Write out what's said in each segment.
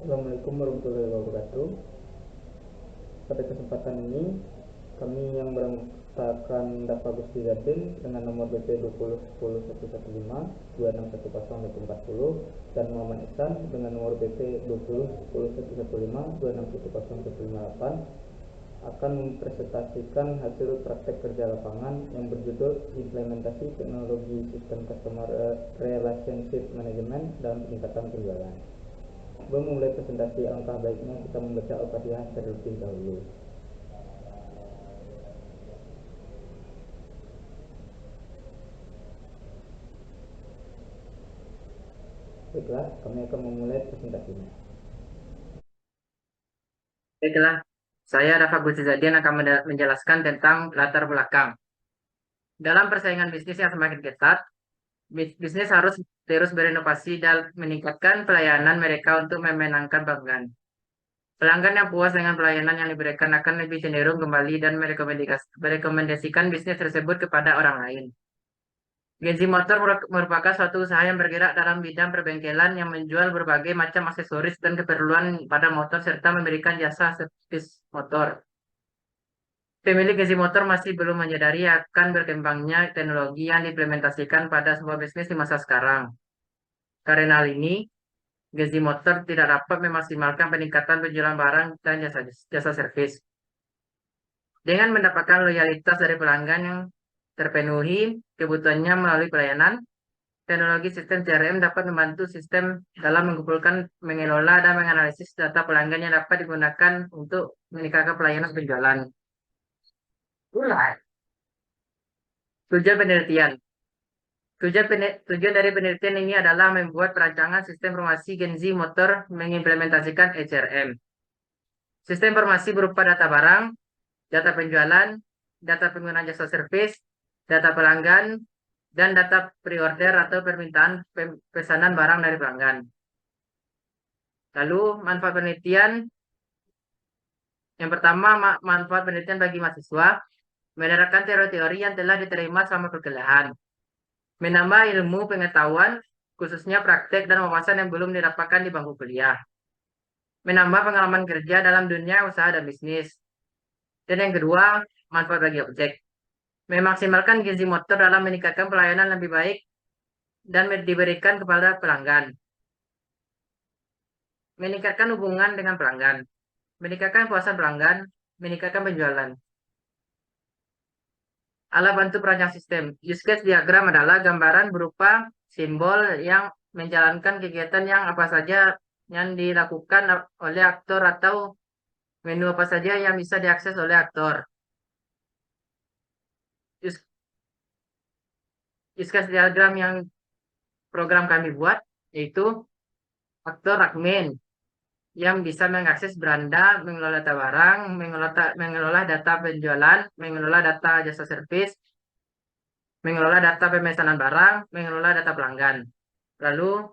Assalamualaikum warahmatullahi wabarakatuh. Pada kesempatan ini, kami yang beranggotakan Dafa Gusti Zadin dengan nomor BP 20101115 dan Muhammad Ihsan dengan nomor BP 20101115 akan mempresentasikan hasil praktek kerja lapangan yang berjudul implementasi teknologi sistem customer relationship management dalam peningkatan penjualan. Sebelum memulai presentasi, alangkah baiknya kita membaca Al-Fatihah terlebih dahulu. Baiklah, kami akan memulai presentasinya. Baiklah, saya Rafa Guzizadian akan menjelaskan tentang latar belakang. Dalam persaingan bisnis yang semakin ketat, bisnis harus terus berinovasi dan meningkatkan pelayanan mereka untuk memenangkan pelanggan. Pelanggan yang puas dengan pelayanan yang diberikan akan lebih cenderung kembali dan merekomendasikan bisnis tersebut kepada orang lain. Genzi Motor merupakan suatu usaha yang bergerak dalam bidang perbengkelan yang menjual berbagai macam aksesoris dan keperluan pada motor serta memberikan jasa servis motor. Pemilik Gezi Motor masih belum menyadari akan berkembangnya teknologi yang diimplementasikan pada sebuah bisnis di masa sekarang. Karena hal ini, Gezi Motor tidak dapat memaksimalkan peningkatan penjualan barang dan jasa servis. Dengan mendapatkan loyalitas dari pelanggan yang terpenuhi kebutuhannya melalui pelayanan, teknologi sistem CRM dapat membantu sistem dalam mengumpulkan, mengelola, dan menganalisis data pelanggan yang dapat digunakan untuk meningkatkan pelayanan penjualan. Tujuan penelitian. Tujuan dari penelitian ini adalah membuat perancangan sistem informasi Genzi Motor mengimplementasikan HRM. Sistem informasi berupa data barang, data penjualan, data penggunaan jasa servis, data pelanggan, dan data pre-order atau permintaan pesanan barang dari pelanggan. Lalu manfaat penelitian. Yang pertama, manfaat penelitian bagi mahasiswa, menerapkan teori-teori yang telah diterima selama perkuliahan, menambah ilmu pengetahuan, khususnya praktek dan wawasan yang belum didapatkan di bangku kuliah, menambah pengalaman kerja dalam dunia usaha dan bisnis. Dan yang kedua, manfaat bagi objek, memaksimalkan gizi motor dalam meningkatkan pelayanan lebih baik dan diberikan kepada pelanggan, meningkatkan hubungan dengan pelanggan, meningkatkan puasan pelanggan, meningkatkan penjualan. Alat bantu perancang sistem. Use case diagram adalah gambaran berupa simbol yang menjalankan kegiatan yang apa saja yang dilakukan oleh aktor atau menu apa saja yang bisa diakses oleh aktor. Use case diagram yang program kami buat yaitu aktor admin yang bisa mengakses beranda, mengelola data barang, mengelola data penjualan, mengelola data jasa servis, mengelola data pemesanan barang, mengelola data pelanggan. Lalu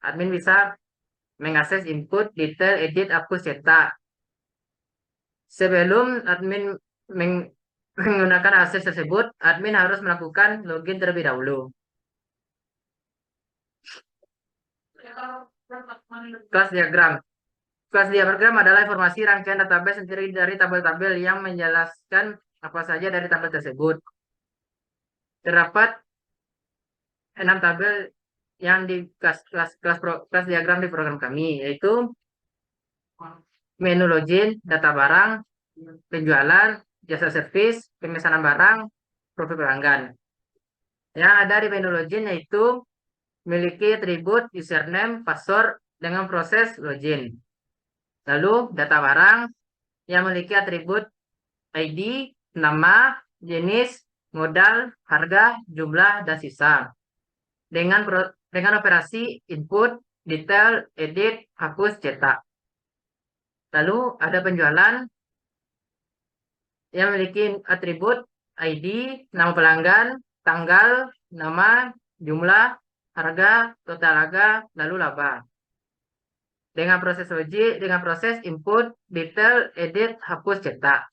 admin bisa mengakses input, detail, edit, hapus, cetak. Sebelum admin menggunakan akses tersebut, admin harus melakukan login terlebih dahulu. Kelas diagram. Kelas diagram adalah informasi rangkaian database sendiri dari tabel-tabel yang menjelaskan apa saja dari tabel tersebut. Terdapat 6 tabel yang di kelas diagram di program kami, yaitu menu login, data barang, penjualan, jasa servis, pemesanan barang, profil pelanggan. Yang ada di menu login yaitu memiliki atribut username, password dengan proses login. Lalu data barang yang memiliki atribut ID, nama, jenis, modal, harga, jumlah, dan sisa. Dengan operasi input, detail, edit, hapus, cetak. Lalu ada penjualan yang memiliki atribut ID, nama pelanggan, tanggal, nama, jumlah, harga, total harga, lalu laba. Dengan proses input, detail, edit, hapus, cetak.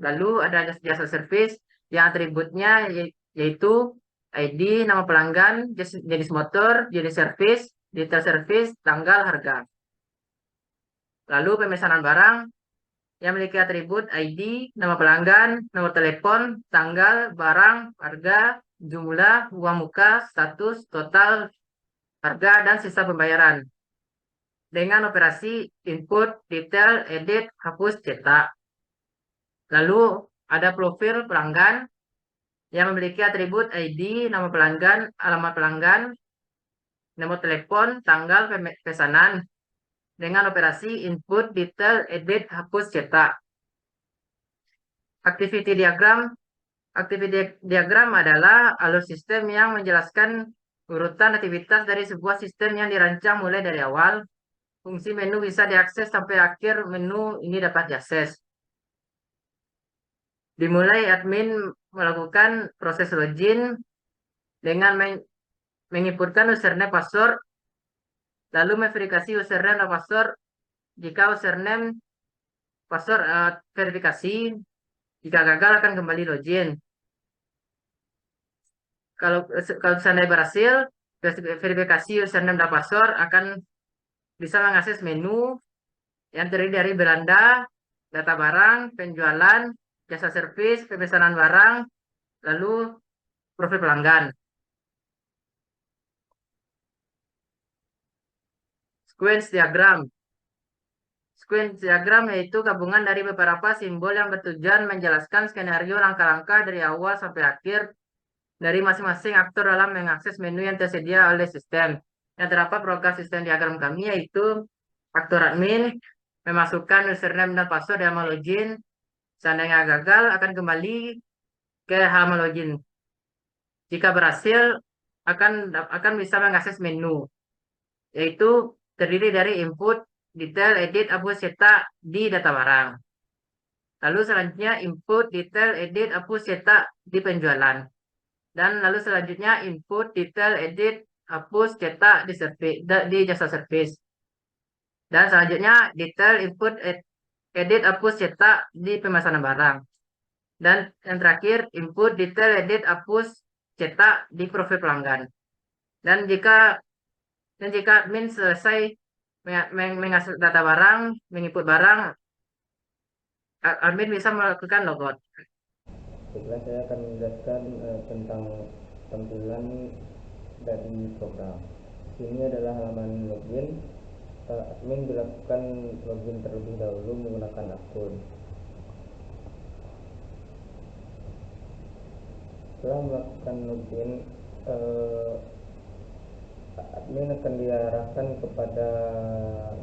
Lalu ada jasa servis yang atributnya yaitu ID, nama pelanggan, jenis motor, jenis servis, detail servis, tanggal, harga. Lalu pemesanan barang yang memiliki atribut ID, nama pelanggan, nomor telepon, tanggal, barang, harga, jumlah, uang muka, status, total, harga, dan sisa pembayaran. Dengan operasi input, detail, edit, hapus, cetak. Lalu ada profil pelanggan yang memiliki atribut ID, nama pelanggan, alamat pelanggan, nomor telepon, tanggal pesanan dengan operasi input, detail, edit, hapus, cetak. Activity diagram. Activity diagram adalah alur sistem yang menjelaskan urutan aktivitas dari sebuah sistem yang dirancang mulai dari awal. Fungsi menu bisa diakses sampai akhir menu ini dapat diakses. Dimulai admin melakukan proses login dengan menginputkan username password, lalu memverifikasi username dan password. Jika username password verifikasi, jika gagal akan kembali login. Kalau seandainya berhasil, verifikasi username dan password akan bisa mengakses menu yang terdiri dari beranda, data barang, penjualan, jasa servis, pemesanan barang, lalu profil pelanggan. Sequence diagram. Sequence diagram yaitu gabungan dari beberapa simbol yang bertujuan menjelaskan skenario langkah-langkah dari awal sampai akhir dari masing-masing aktor dalam mengakses menu yang tersedia oleh sistem. Yang terdapat program sistem diagram kami yaitu aktor admin memasukkan username dan password yang mau login. Seandainya gagal akan kembali ke halaman login. Jika berhasil akan bisa mengakses menu yaitu terdiri dari input, detail, edit, hapus, cetak di data barang. Lalu selanjutnya input, detail, edit, hapus, cetak di penjualan. Dan lalu selanjutnya input, detail, edit, hapus, cetak di jasa servis. Dan selanjutnya detail, input, edit, hapus, cetak di pemesanan barang. Dan yang terakhir input, detail, edit, hapus, cetak di profil pelanggan. Dan jika admin selesai mengakses data barang, menginput barang, admin bisa melakukan logout. Baiklah, saya akan menjelaskan tentang tampilan dari program. Ini adalah halaman login. Admin dilakukan login terlebih dahulu menggunakan akun. Setelah melakukan login, admin akan diarahkan kepada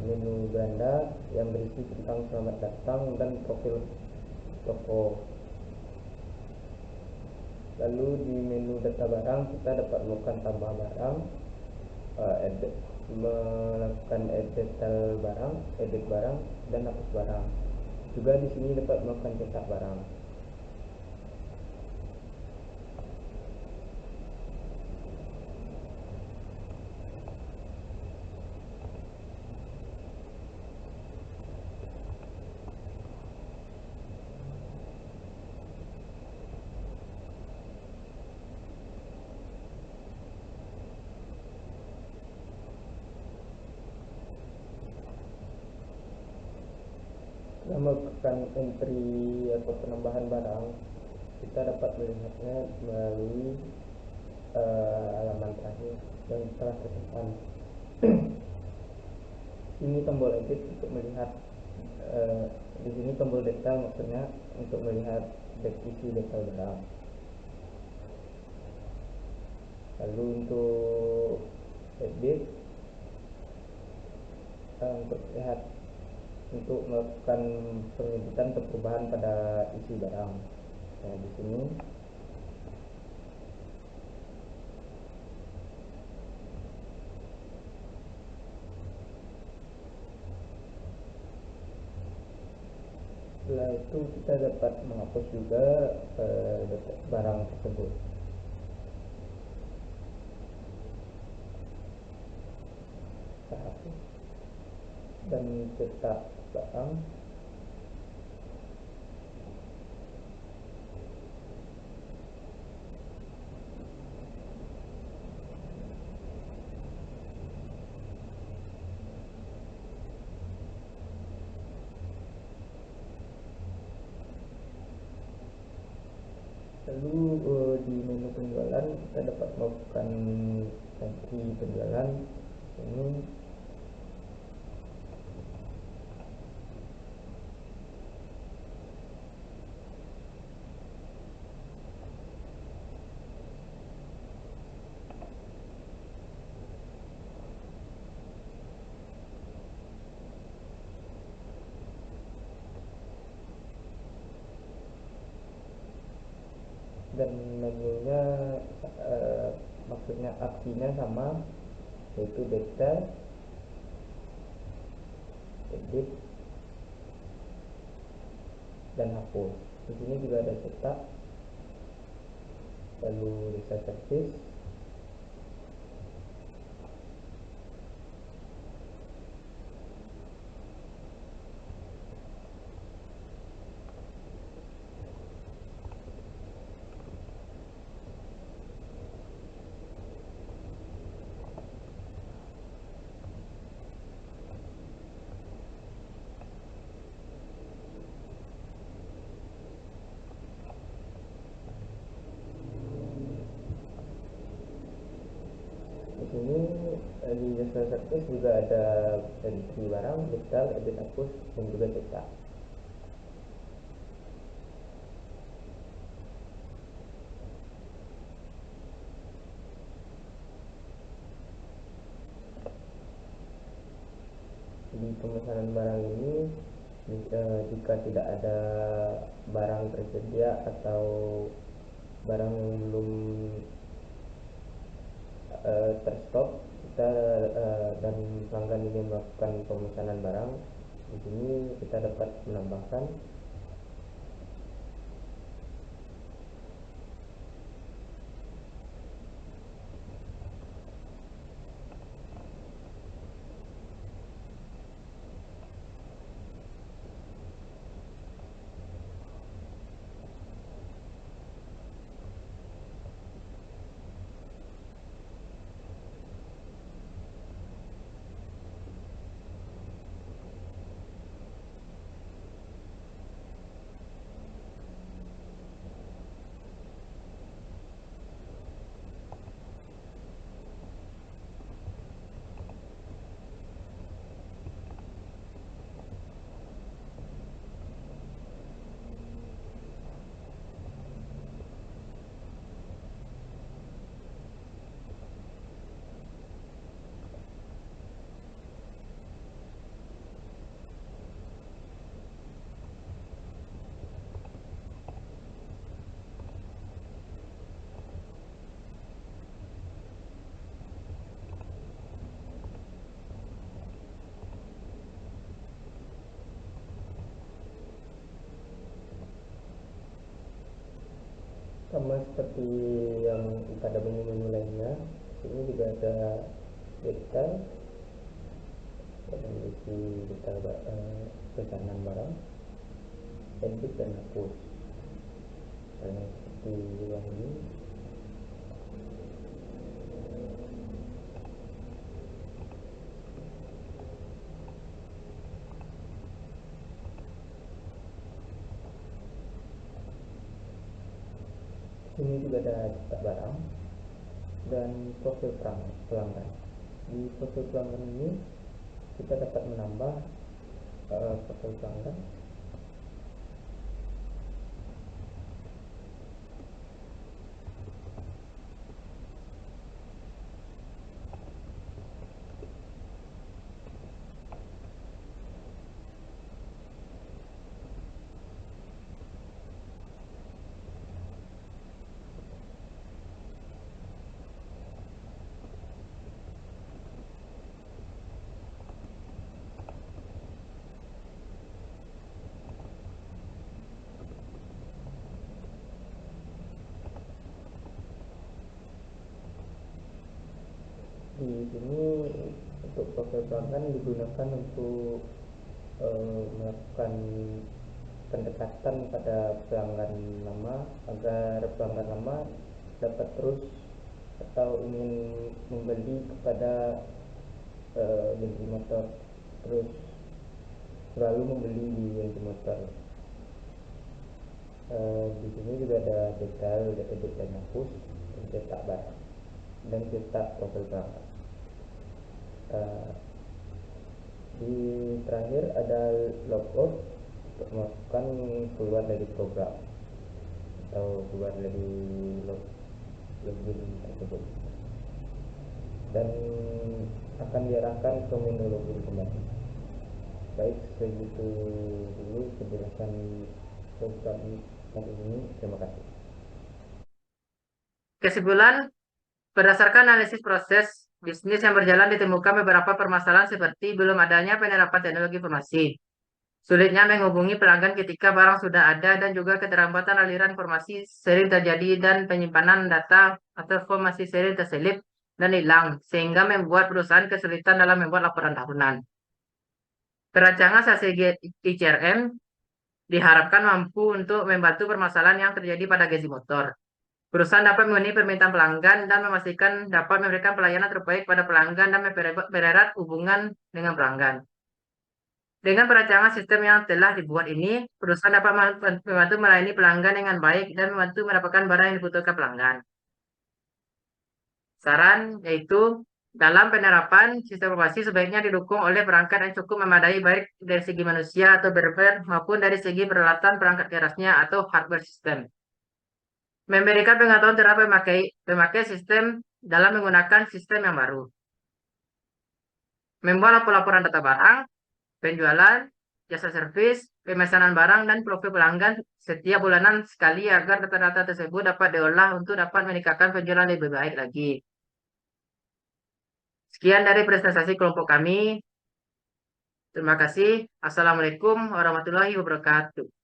menu ganda yang berisi tentang selamat datang dan profil toko. Lalu di menu data barang kita dapat melakukan tambah barang, melakukan edit barang, dan hapus barang. Juga di sini dapat melakukan cetak barang. Setelah melakukan entry atau penambahan barang, kita dapat melihatnya melalui halaman terakhir yang telah tersimpan. Ini tombol edit untuk melihat, di sini tombol detail maksudnya untuk melihat isi detail barang. Lalu untuk edit, untuk melakukan penginputan atau perubahan pada isi barang. Nah, di sini setelah itu kita dapat menghapus juga barang tersebut. Kita hapus dan cetak barang. Lalu di menu penjualan kita dapat melakukan entry penjualan ini, dan menunya maksudnya aksinya sama, yaitu detail, edit, dan hapus. Di sini juga ada cetak, lalu desain service, di sini di desain service juga ada entry barang, detail, edit, hapus, dan juga cetak. Di pemesanan barang ini, jika tidak ada barang tersedia atau barang yang belum terstok, kita dan pelanggan ingin melakukan pemesanan barang, di sini kita dapat menambahkan sama seperti yang pada menu-menu lainnya. Ini juga ada detail, dan isi detail pesanan barang, edit, dan hapus. Yang seperti yang ini. Ini juga ada cetak barang dan profil pelanggan. Di profil pelanggan ini kita dapat menambah profil pelanggan, di sini untuk profil pelanggan digunakan untuk melakukan pendekatan pada pelanggan lama agar pelanggan lama dapat terus atau ingin membeli kepada Genting Motor, terus selalu membeli di Genting Motor. Di sini juga ada detailnya push, cetak barang, dan cetak profil pelanggan. Eh, di terakhir ada logout untuk melakukan keluar dari program atau keluar dari login tersebut, dan akan diarahkan ke menu login kembali. Baik, segitu dulu penjelasan program ini. Terima kasih. Kesimpulan, berdasarkan analisis proses bisnis yang berjalan ditemukan beberapa permasalahan seperti belum adanya penerapan teknologi informasi, sulitnya menghubungi pelanggan ketika barang sudah ada, dan juga keterlambatan aliran informasi sering terjadi dan penyimpanan data atau form masih sering terselip dan hilang, sehingga membuat perusahaan kesulitan dalam membuat laporan tahunan. Perancangan strategi ICRM diharapkan mampu untuk membantu permasalahan yang terjadi pada gaji motor. Perusahaan dapat memenuhi permintaan pelanggan dan memastikan dapat memberikan pelayanan terbaik pada pelanggan dan mempererat hubungan dengan pelanggan. Dengan perancangan sistem yang telah dibuat ini, perusahaan dapat membantu melayani pelanggan dengan baik dan membantu mendapatkan barang yang dibutuhkan pelanggan. Saran yaitu, dalam penerapan sistem informasi sebaiknya didukung oleh perangkat yang cukup memadai, baik dari segi manusia atau berper maupun dari segi peralatan perangkat kerasnya atau hardware system. Memberikan pengetahuan terhadap pemakai sistem dalam menggunakan sistem yang baru. Membuat laporan data barang, penjualan, jasa servis, pemesanan barang, dan profil pelanggan setiap bulanan sekali agar data-data tersebut dapat diolah untuk dapat meningkatkan penjualan lebih baik lagi. Sekian dari presentasi kelompok kami. Terima kasih. Assalamualaikum warahmatullahi wabarakatuh.